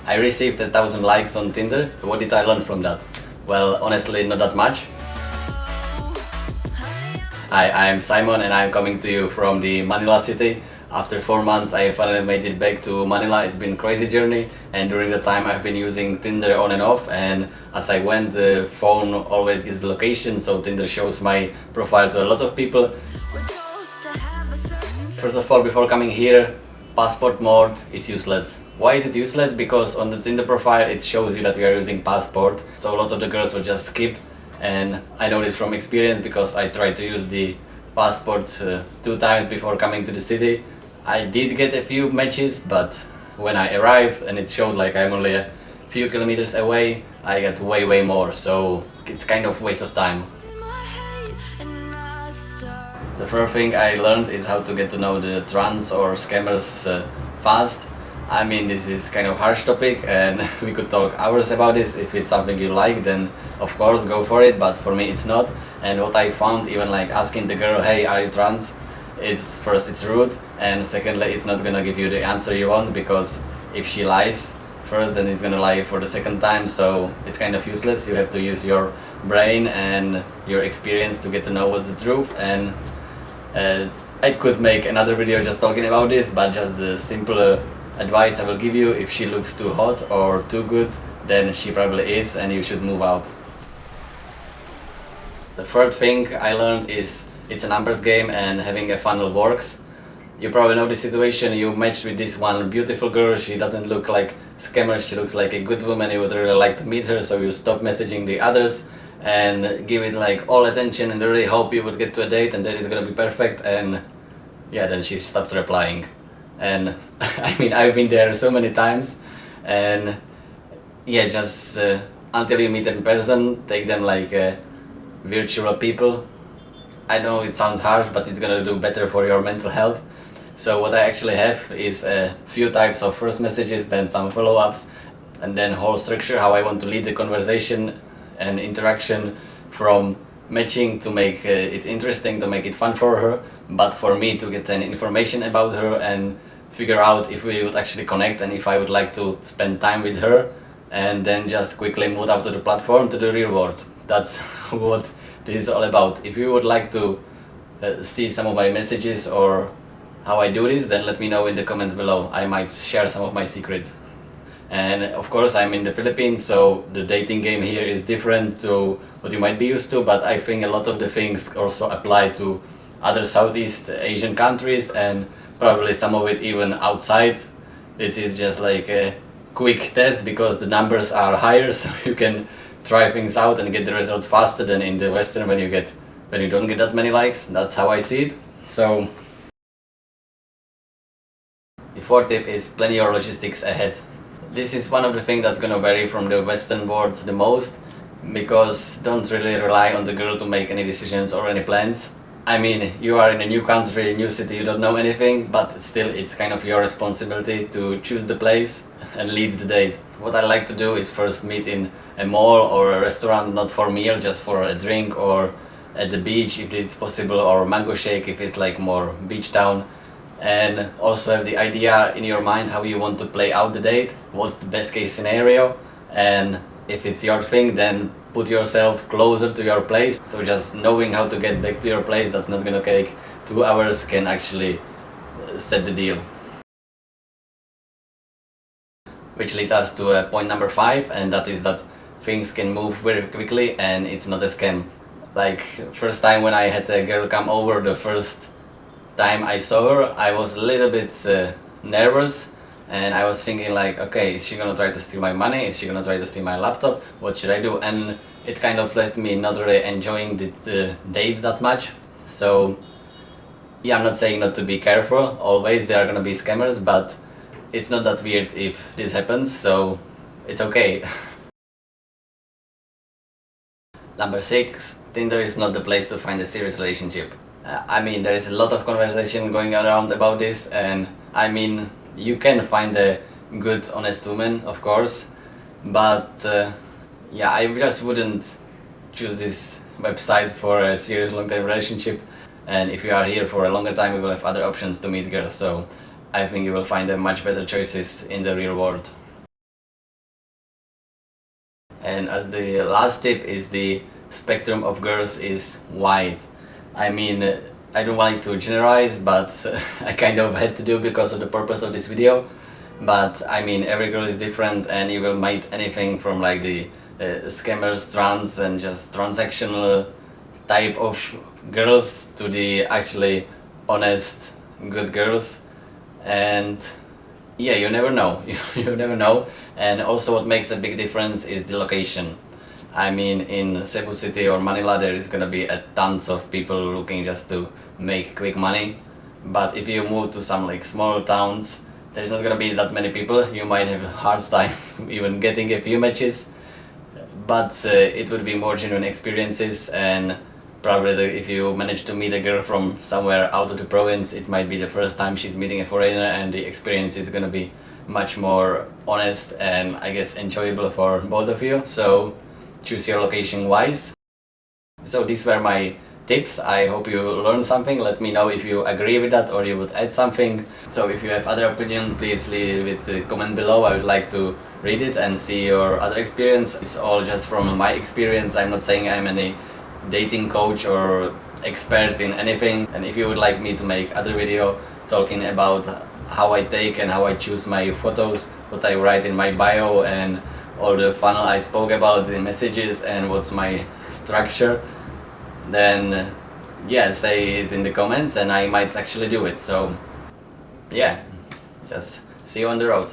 I received 1,000 likes on Tinder. What did I learn from that? Well, honestly, not that much. Hi, I'm Simon and I'm coming to you from the Manila city. After 4 months I finally made it back to Manila. It's been a crazy journey, and during the time I've been using Tinder on and off, and as I went the phone always gives the location, so Tinder shows my profile to a lot of people. First of all, before coming here, passport mode is useless. Why is it useless? Because on the Tinder profile it shows you that you are using passport, so a lot of the girls will just skip, and I know this from experience because I tried to use the passport 2 times before coming to the city. I did get a few matches, but when I arrived and it showed like I'm only a few kilometers away, I got way more, so it's kind of waste of time. The first thing I learned is how to get to know the trans or scammers fast. I mean, this is kind of harsh topic and we could talk hours about this. If it's something you like, then of course go for it, but for me it's not. And what I found, even like asking the girl, hey, are you trans? It's first, it's rude, and secondly, it's not gonna give you the answer you want, because if she lies first, then it's gonna lie for the second time, so it's kind of useless. You have to use your brain and your experience to get to know what's the truth. And I could make another video just talking about this, but just the simple advice I will give you: if she looks too hot or too good, then she probably is, and you should move out. The third thing I learned is it's a numbers game and having a funnel works. You probably know the situation: you matched with this one beautiful girl, she doesn't look like scammer, she looks like a good woman, you would really like to meet her, so you stop messaging the others and give it like all attention and really hope you would get to a date and that is gonna be perfect, and yeah, then she stops replying. And I mean, I've been there so many times, and yeah, just until you meet them in person, take them like virtual people. I know it sounds harsh, but it's gonna do better for your mental health. So what I actually have is a few types of first messages, then some follow-ups, and then whole structure, how I want to lead the conversation and interaction, from matching to make it interesting, to make it fun for her, but for me to get an information about her and figure out if we would actually connect and if I would like to spend time with her, and then just quickly move up to the platform, to the real world. That's what this is all about. If you would like to see some of my messages or how I do this, then let me know in the comments below. I might share some of my secrets. And of course I'm in the Philippines, so the dating game here is different to what you might be used to, but I think a lot of the things also apply to other Southeast Asian countries, and probably some of it even outside. It is just like a quick test because the numbers are higher, so you can try things out and get the results faster than in the Western when you don't get that many likes. That's how I see it. So the fourth tip is plan your logistics ahead. This is one of the things that's gonna vary from the Western world the most, because don't really rely on the girl to make any decisions or any plans. I mean, you are in a new country, new city, you don't know anything, but still it's kind of your responsibility to choose the place and lead the date. What I like to do is first meet in a mall or a restaurant, not for a meal, just for a drink, or at the beach if it's possible, or mango shake if it's like more beach town. And also have the idea in your mind how you want to play out the date, what's the best case scenario, and if it's your thing, then put yourself closer to your place. So just knowing how to get back to your place, that's not gonna take 2 hours, can actually set the deal. Which leads us to point number 5, and that is that things can move very quickly and it's not a scam. Like first time when I had a girl come over, the first time I saw her, I was a little bit nervous, and I was thinking like, okay, is she gonna try to steal my money? Is she gonna try to steal my laptop? What should I do? And it kind of left me not really enjoying the date that much. So yeah, I'm not saying not to be careful, always there are gonna be scammers, but it's not that weird if this happens, so it's okay. Number 6, Tinder is not the place to find a serious relationship. I mean, there is a lot of conversation going around about this, and I mean, you can find a good, honest woman, of course, but yeah, I just wouldn't choose this website for a serious long-term relationship. And if you are here for a longer time, you will have other options to meet girls, so I think you will find much better choices in the real world. And as the last tip is the spectrum of girls is wide. I mean, I don't like to generalize, but I kind of had to do because of the purpose of this video. But I mean, every girl is different, and you will meet anything from like the scammers, trans, and just transactional type of girls to the actually honest, good girls. And yeah, you never know. You never know. And also, what makes a big difference is the location. I mean, in Cebu City or Manila, there is gonna be a tons of people looking just to make quick money. But if you move to some like small towns, there's not gonna be that many people. You might have a hard time even getting a few matches. But it would be more genuine experiences, and probably if you manage to meet a girl from somewhere out of the province, it might be the first time she's meeting a foreigner, and the experience is gonna be much more honest and I guess enjoyable for both of you. So choose your location wise. So these were my tips. I hope you learned something. Let me know if you agree with that or you would add something. So if you have other opinion, please leave it a comment below. I would like to read it and see your other experience. It's all just from my experience. I'm not saying I'm any dating coach or expert in anything. And if you would like me to make other video talking about how I take and how I choose my photos, what I write in my bio, and all the funnel I spoke about, the messages, and what's my structure, then yeah, say it in the comments and I might actually do it. So yeah, just see you on the road.